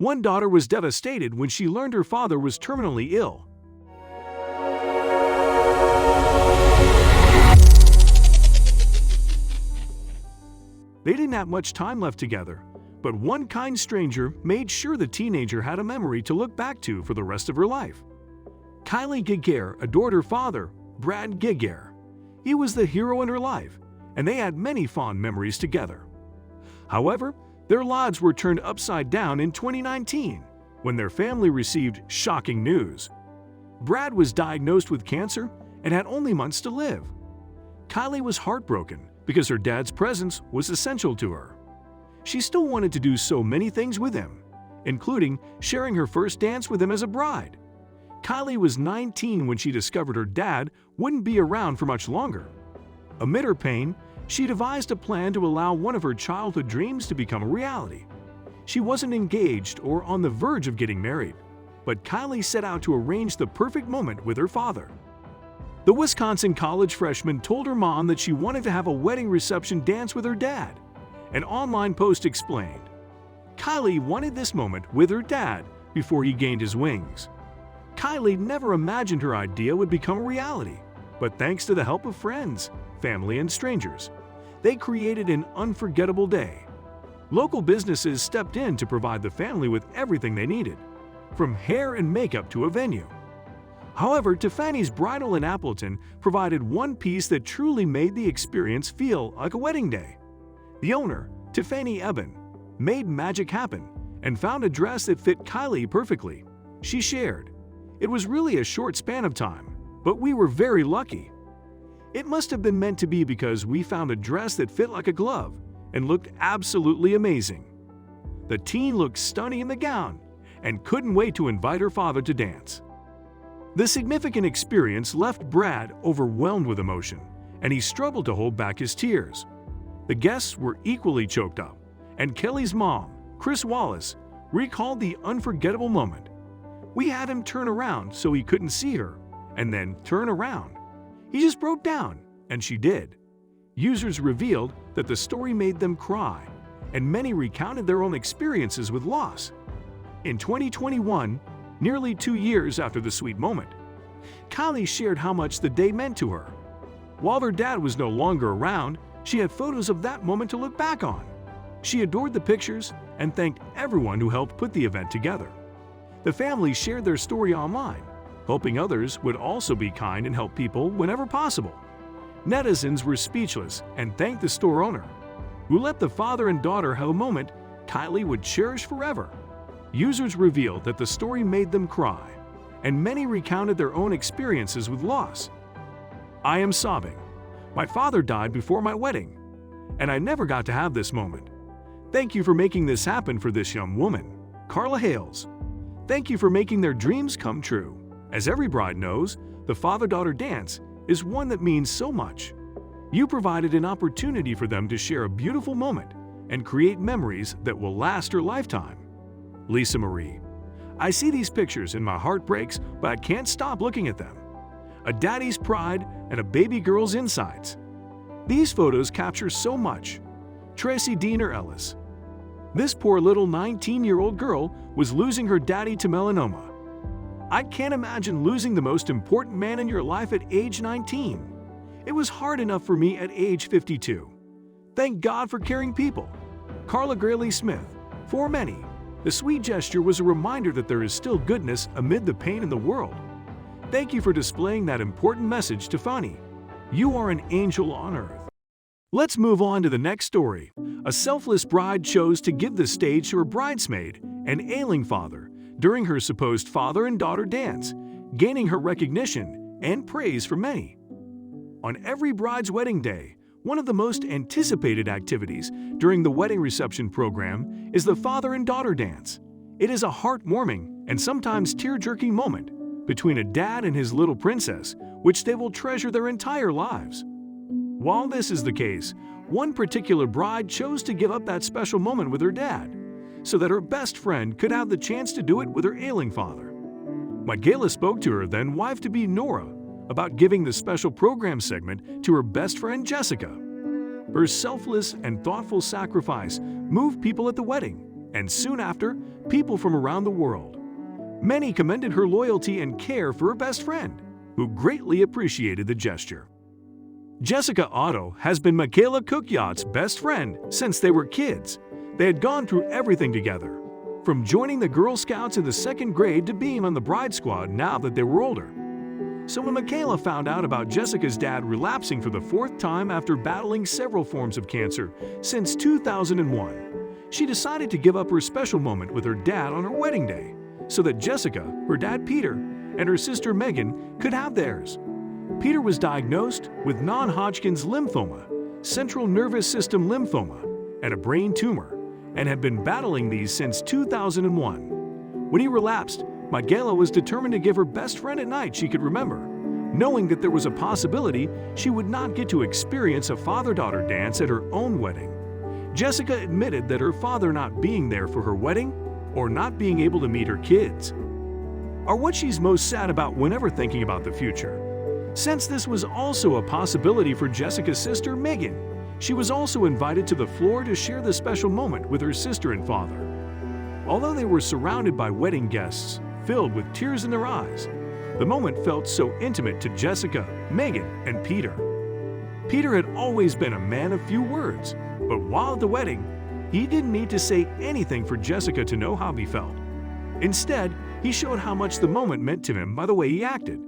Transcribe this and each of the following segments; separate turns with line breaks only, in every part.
One daughter was devastated when she learned her father was terminally ill. They didn't have much time left together, but one kind stranger made sure the teenager had a memory to look back to for the rest of her life. Kylie Giguere adored her father, Brad Giguere. He was the hero in her life, and they had many fond memories together. However, their lives were turned upside down in 2019 when their family received shocking news. Brad was diagnosed with cancer and had only months to live. Kylie was heartbroken because her dad's presence was essential to her. She still wanted to do so many things with him, including sharing her first dance with him as a bride. Kylie was 19 when she discovered her dad wouldn't be around for much longer. Amid her pain, she devised a plan to allow one of her childhood dreams to become a reality. She wasn't engaged or on the verge of getting married, but Kylie set out to arrange the perfect moment with her father. The Wisconsin college freshman told her mom that she wanted to have a wedding reception dance with her dad. An online post explained, Kylie wanted this moment with her dad before he gained his wings. Kylie never imagined her idea would become a reality, but thanks to the help of friends, family, and strangers, they created an unforgettable day. Local businesses stepped in to provide the family with everything they needed, from hair and makeup to a venue. However, Tiffany's Bridal in Appleton provided one piece that truly made the experience feel like a wedding day. The owner, Tiffany Eben, made magic happen and found a dress that fit Kylie perfectly. She shared, "It was really a short span of time, but we were very lucky. It must have been meant to be because we found a dress that fit like a glove and looked absolutely amazing." The teen looked stunning in the gown and couldn't wait to invite her father to dance. The significant experience left Brad overwhelmed with emotion, and he struggled to hold back his tears. The guests were equally choked up, and Kelly's mom, Chris Wallace, recalled the unforgettable moment. "We had him turn around so he couldn't see her, and then turn around. He just broke down, and she did." Users revealed that the story made them cry, and many recounted their own experiences with loss. In 2021, nearly 2 years after the sweet moment, Kylie shared how much the day meant to her. While her dad was no longer around, she had photos of that moment to look back on. She adored the pictures and thanked everyone who helped put the event together. The family shared their story online, hoping others would also be kind and help people whenever possible. Netizens were speechless and thanked the store owner, who let the father and daughter have a moment Kylie would cherish forever. Users revealed that the story made them cry, and many recounted their own experiences with loss. "I am sobbing. My father died before my wedding, and I never got to have this moment. Thank you for making this happen for this young woman." Carla Hales, "Thank you for making their dreams come true." As every bride knows, the father-daughter dance is one that means so much. You provided an opportunity for them to share a beautiful moment and create memories that will last her lifetime. Lisa Marie, "I see these pictures and my heart breaks, but I can't stop looking at them. A daddy's pride and a baby girl's insides. These photos capture so much." Tracy Diener Ellis, "This poor little 19-year-old girl was losing her daddy to melanoma. I can't imagine losing the most important man in your life at age 19. It was hard enough for me at age 52. Thank God for caring people." Carla Grayley Smith, "For many, the sweet gesture was a reminder that there is still goodness amid the pain in the world. Thank you for displaying that important message, Tiffany. You are an angel on earth." Let's move on to the next story. A selfless bride chose to give the stage to her bridesmaid, an ailing father, during her supposed father and daughter dance, gaining her recognition and praise from many. On every bride's wedding day, one of the most anticipated activities during the wedding reception program is the father and daughter dance. It is a heartwarming and sometimes tear-jerking moment between a dad and his little princess, which they will treasure their entire lives. While this is the case, one particular bride chose to give up that special moment with her dad, so that her best friend could have the chance to do it with her ailing father. Michaela spoke to her then-wife-to-be Nora about giving the special program segment to her best friend Jessica. Her selfless and thoughtful sacrifice moved people at the wedding, and soon after, people from around the world. Many commended her loyalty and care for her best friend, who greatly appreciated the gesture. Jessica Otto has been Michaela Cookyacht's best friend since they were kids. They had gone through everything together, from joining the Girl Scouts in the 2nd grade to being on the Bride Squad now that they were older. So when Michaela found out about Jessica's dad relapsing for the 4th time after battling several forms of cancer since 2001, she decided to give up her special moment with her dad on her wedding day so that Jessica, her dad Peter, and her sister Megan could have theirs. Peter was diagnosed with non-Hodgkin's lymphoma, central nervous system lymphoma, and a brain tumor, and had been battling these since 2001. When he relapsed, Michaela was determined to give her best friend a night she could remember, knowing that there was a possibility she would not get to experience a father-daughter dance at her own wedding. Jessica admitted that her father not being there for her wedding or not being able to meet her kids are what she's most sad about whenever thinking about the future. Since this was also a possibility for Jessica's sister Megan, she was also invited to the floor to share the special moment with her sister and father. Although they were surrounded by wedding guests filled with tears in their eyes, the moment felt so intimate to Jessica, Megan, and Peter. Peter had always been a man of few words, but while at the wedding, he didn't need to say anything for Jessica to know how he felt. Instead, he showed how much the moment meant to him by the way he acted.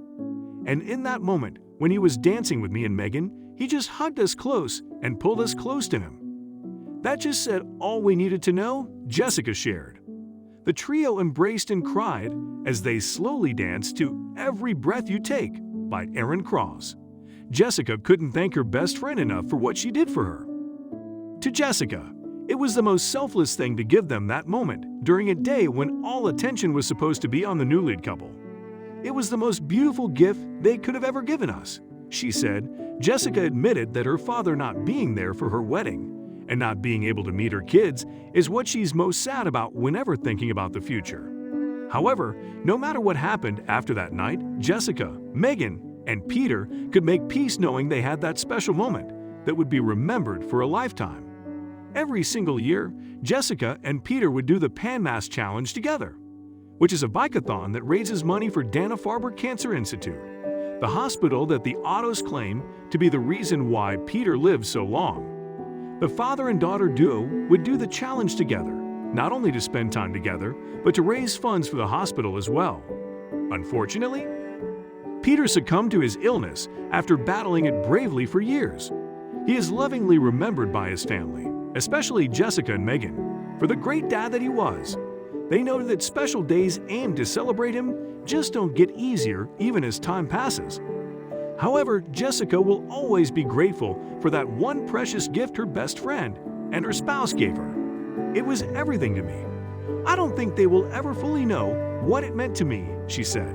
And in that moment, when he was dancing with me and Megan, he just hugged us close and pulled us close to him. That just said all we needed to know, Jessica shared. The trio embraced and cried as they slowly danced to Every Breath You Take by Aaron Cross. Jessica couldn't thank her best friend enough for what she did for her. To Jessica, it was the most selfless thing to give them that moment during a day when all attention was supposed to be on the newlywed couple. It was the most beautiful gift they could have ever given us, she said. Jessica admitted that her father not being there for her wedding and not being able to meet her kids is what she's most sad about whenever thinking about the future. However, no matter what happened after that night, Jessica, Megan, and Peter could make peace knowing they had that special moment that would be remembered for a lifetime. Every single year, Jessica and Peter would do the PanMass Challenge together, which is a bike-a-thon that raises money for Dana-Farber Cancer Institute, the hospital that the Ottos claim to be the reason why Peter lived so long. The father and daughter duo would do the challenge together, not only to spend time together, but to raise funds for the hospital as well. Unfortunately, Peter succumbed to his illness after battling it bravely for years. He is lovingly remembered by his family, especially Jessica and Megan, for the great dad that he was. They noted that special days aimed to celebrate him just don't get easier even as time passes. However, Jessica will always be grateful for that one precious gift her best friend and her spouse gave her. It was everything to me. I don't think they will ever fully know what it meant to me, she said.